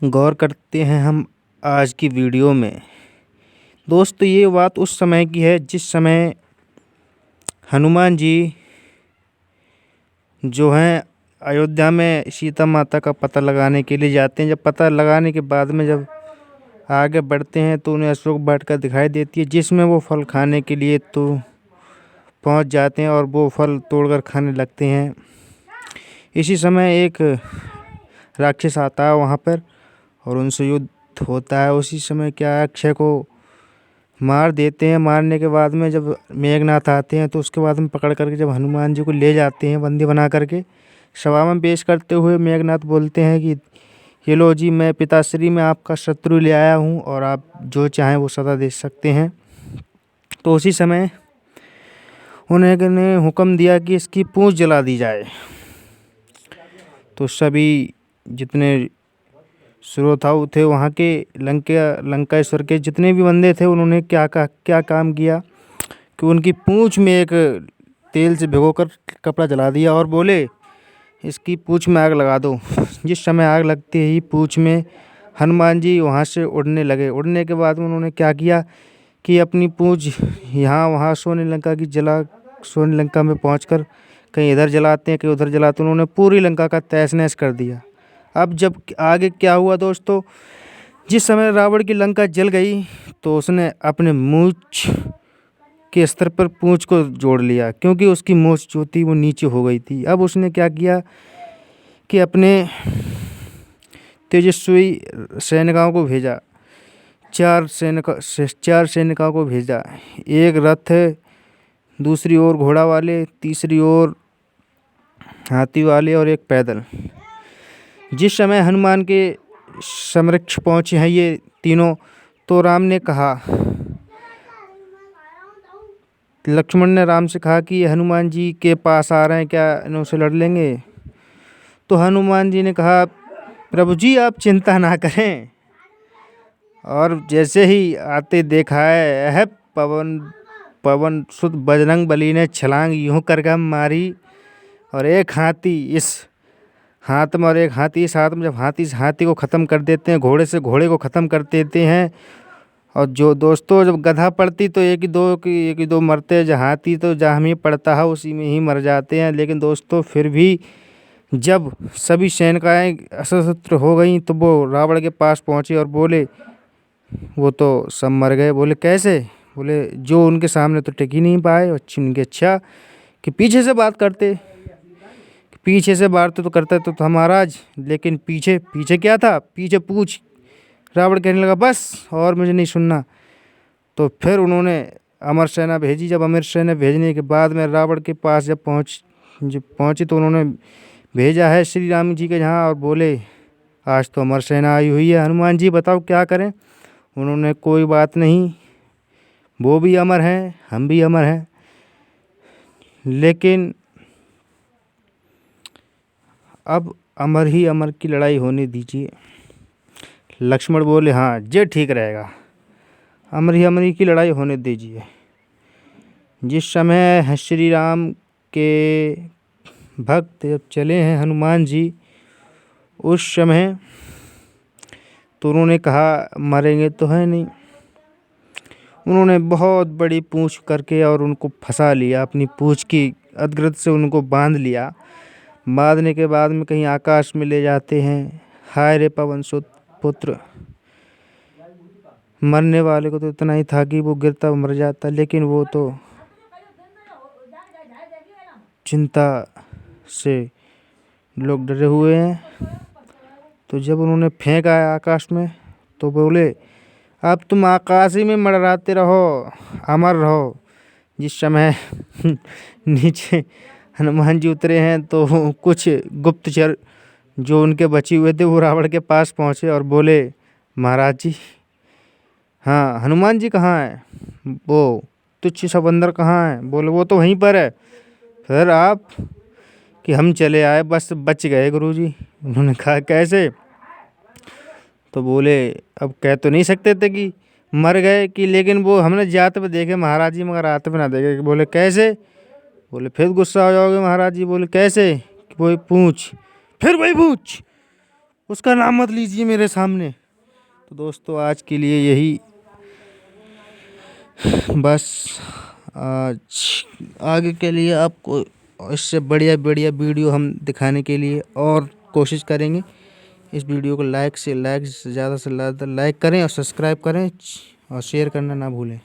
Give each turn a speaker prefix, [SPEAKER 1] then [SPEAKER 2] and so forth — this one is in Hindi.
[SPEAKER 1] गौर करते हैं हम आज की वीडियो में। दोस्तों ये बात उस समय की है जिस समय हनुमान जी जो हैं अयोध्या में सीता माता का पता लगाने के लिए जाते हैं। जब पता लगाने के बाद में जब आगे बढ़ते हैं तो उन्हें अशोक वाटिका दिखाई देती है, जिसमें वो फल खाने के लिए तो पहुंच जाते हैं और वो फल तोड़कर खाने लगते हैं। इसी समय एक राक्षस आता है वहाँ पर और उनसे युद्ध होता है। उसी समय क्या अक्षय को मार देते हैं। मारने के बाद में जब मेघनाथ आते हैं तो उसके बाद में पकड़ करके जब हनुमान जी को ले जाते हैं बंदी बना करके, सभा में पेश करते हुए मेघनाथ बोलते हैं कि ये लो जी, मैं पिताश्री में आपका शत्रु ले आया हूँ और आप जो चाहें वो सदा दे सकते हैं। तो उसी समय उन्होंने हुक्म दिया कि इसकी पूंछ जला दी जाए। तो सभी जितने श्रोताऊ थे वहाँ के लंकेश्वर के जितने भी बंदे थे, उन्होंने क्या काम किया कि उनकी पूंछ में एक तेल से भिगोकर कपड़ा जला दिया और बोले इसकी पूंछ में आग लगा दो। जिस समय आग लगते ही पूंछ में हनुमान जी वहाँ से उड़ने लगे। उड़ने के बाद उन्होंने क्या किया कि अपनी पूंछ यहाँ वहाँ सोने लंका में पहुँचकर कहीं इधर जलाते हैं कहीं उधर जलाते हैं। उन्होंने पूरी लंका का तहस नहस कर दिया। अब जब आगे क्या हुआ दोस्तों, जिस समय रावण की लंका जल गई तो उसने अपने मूंछ के स्तर पर पूंछ को जोड़ लिया, क्योंकि उसकी मूंछ जो थी वो नीचे हो गई थी। अब उसने क्या किया कि अपने तेजस्वी सैनिकों को भेजा, चार सैनिकों को भेजा। एक रथ, दूसरी ओर घोड़ा वाले, तीसरी ओर हाथी वाले और एक पैदल। जिस समय हनुमान के समक्ष पहुँचे हैं ये तीनों, तो राम ने कहा, लक्ष्मण ने राम से कहा कि ये हनुमान जी के पास आ रहे हैं, क्या इनसे लड़ लेंगे? तो हनुमान जी ने कहा, प्रभु जी आप चिंता ना करें। और जैसे ही आते देखा है, यह पवन सुत बजरंग बली ने छलांग यूं करके मारी और एक हाथी इस हाथ में और एक हाथी इस हाथ में। जब हाथी को ख़त्म कर देते हैं, घोड़े से घोड़े को ख़त्म कर देते हैं। और जो दोस्तों जब गधा पड़ती तो एक ही दो मरते हैं, जहाँ हाथी तो जहाँ में पड़ता है उसी में ही मर जाते हैं। लेकिन दोस्तों फिर भी जब सभी सैनिकाएँ सशस्त्र हो गई तो वो रावण के पास पहुँचे और बोले वो तो सब मर गए। बोले कैसे? बोले जो उनके सामने तो टिक ही नहीं पाए। अच्छा कि पीछे से बात करते, पीछे से बात तो करता तो था महाराज, लेकिन पीछे क्या था? पीछे पूछ। रावण कहने लगा बस और मुझे नहीं सुनना। तो फिर उन्होंने अमर सेना भेजी। जब अमर सेना भेजने के बाद में रावण के पास जब पहुँची तो उन्होंने भेजा है श्री राम जी के यहाँ और बोले आज तो अमर सेना आई हुई है, हनुमान जी बताओ क्या करें? उन्होंने कोई बात नहीं, वो भी अमर हैं हम भी अमर हैं, लेकिन अब अमर ही अमर की लड़ाई होने दीजिए। लक्ष्मण बोले हाँ ये ठीक रहेगा, अमर ही की लड़ाई होने दीजिए। जिस समय श्री राम के भक्त जब चले हैं हनुमान जी, उस समय तो उन्होंने कहा मरेंगे तो है नहीं। उन्होंने बहुत बड़ी पूंछ करके और उनको फंसा लिया, अपनी पूंछ की अधग्रथ से उनको बांध लिया। बांधने के बाद में कहीं आकाश में ले जाते हैं। हाय रे पवन सुत पुत्र, मरने वाले को तो इतना ही था कि वो गिरता मर जाता, लेकिन वो तो चिंता से लोग डरे हुए हैं। तो जब उन्होंने फेंका आकाश में तो बोले अब तुम आकाश ही में मंडराते रहो, अमर रहो। जिस समय नीचे हनुमान जी उतरे हैं तो कुछ गुप्तचर जो उनके बचे हुए थे वो रावण के पास पहुँचे और बोले महाराज जी, हाँ हनुमान जी कहाँ हैं? वो तुच्छ सा बंदर कहाँ है? बोले वो तो वहीं पर है। फिर आप कि हम चले आए, बस बच गए गुरुजी। उन्होंने कहा कैसे? तो बोले अब कह तो नहीं सकते थे कि मर गए कि, लेकिन वो हमने जाते पे देखे महाराज जी, मगर आते पे ना देखे। बोले कैसे? बोले फिर गुस्सा हो जाओगे महाराज जी। बोले कैसे? कि वही पूछ, फिर वही पूछ। उसका नाम मत लीजिए मेरे सामने। तो दोस्तों आज के लिए यही बस। आज आगे के लिए आपको इससे बढ़िया बढ़िया वीडियो हम दिखाने के लिए और कोशिश करेंगे। इस वीडियो को लाइक से ज़्यादा लाइक करें और सब्सक्राइब करें और शेयर करना ना भूलें।